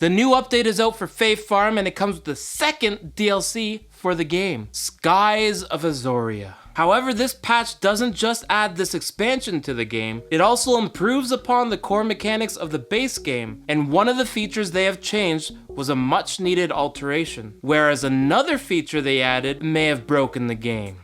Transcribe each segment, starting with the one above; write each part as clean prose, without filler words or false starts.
The new update is out for Faith Farm and it comes with the second DLC for the game, Skies of Azoria. However, this patch doesn't just add this expansion to the game, it also improves upon the core mechanics of the base game, and one of the features they have changed was a much needed alteration, whereas another feature they added may have broken the game.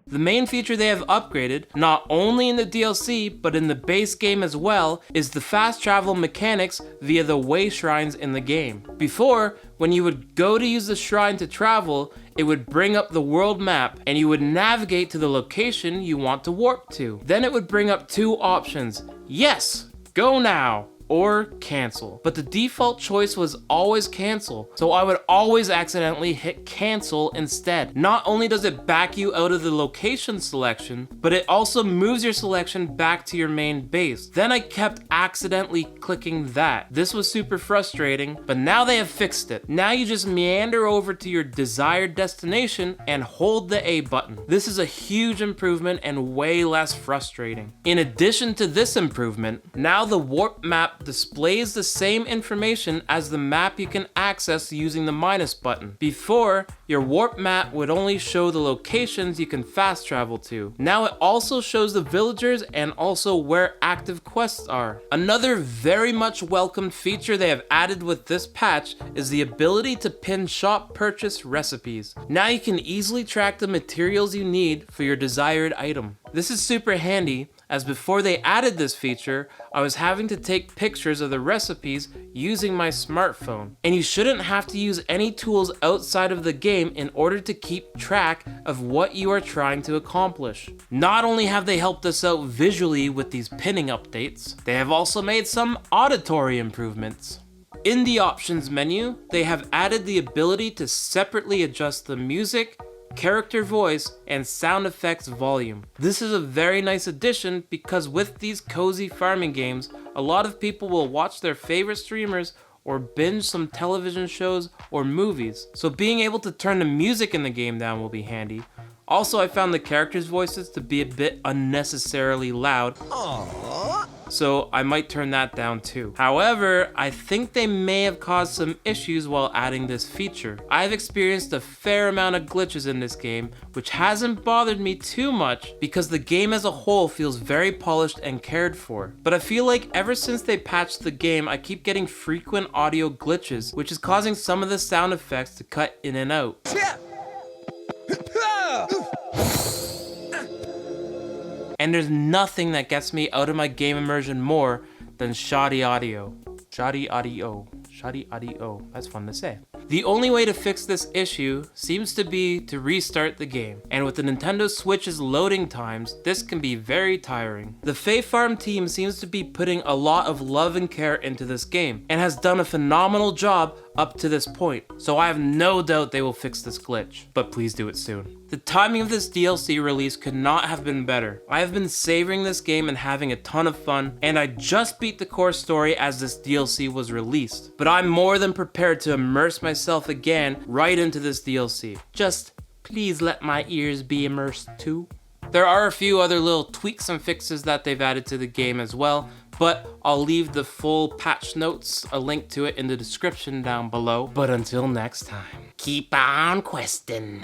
The main feature they have upgraded, not only in the DLC, but in the base game as well, is the fast travel mechanics via the way shrines in the game. Before, when you would go to use the shrine to travel, it would bring up the world map and you would navigate to the location you want to warp to. Then it would bring up two options: yes, go now, or cancel. But the default choice was always cancel, so I would always accidentally hit cancel instead. Not only does it back you out of the location selection, but it also moves your selection back to your main base. Then I kept accidentally clicking that. This was super frustrating, but now they have fixed it. Now you just meander over to your desired destination and hold the A button. This is a huge improvement and way less frustrating. In addition to this improvement, now the warp map displays the same information as the map you can access using the minus button. Before, your warp map would only show the locations you can fast travel to. Now it also shows the villagers and also where active quests are. Another very much welcomed feature they have added with this patch is the ability to pin shop purchase recipes. Now you can easily track the materials you need for your desired item. This is super handy, as before they added this feature, I was having to take pictures of the recipes using my smartphone. And you shouldn't have to use any tools outside of the game in order to keep track of what you are trying to accomplish. Not only have they helped us out visually with these pinning updates, they have also made some auditory improvements. In the options menu, they have added the ability to separately adjust the music, character voice, and sound effects volume. This is a very nice addition because with these cozy farming games, a lot of people will watch their favorite streamers or binge some television shows or movies. So being able to turn the music in the game down will be handy. Also, I found the characters' voices to be a bit unnecessarily loud. So I might turn that down too. However, I think they may have caused some issues while adding this feature. I've experienced a fair amount of glitches in this game, which hasn't bothered me too much because the game as a whole feels very polished and cared for. But I feel like ever since they patched the game, I keep getting frequent audio glitches, which is causing some of the sound effects to cut in and out. And there's nothing that gets me out of my game immersion more than shoddy audio. Shoddy audio. Shoddy audio. That's fun to say. The only way to fix this issue seems to be to restart the game, and with the Nintendo Switch's loading times, this can be very tiring. The Faith Farm team seems to be putting a lot of love and care into this game, and has done a phenomenal job up to this point, so I have no doubt they will fix this glitch, but please do it soon. The timing of this DLC release could not have been better. I have been savoring this game and having a ton of fun, and I just beat the core story as this DLC was released, but I'm more than prepared to immerse myself again right into this DLC. Just please let my ears be immersed too. There are a few other little tweaks and fixes that they've added to the game as well, but I'll leave the full patch notes, a link to it in the description down below. But until next time, keep on questing.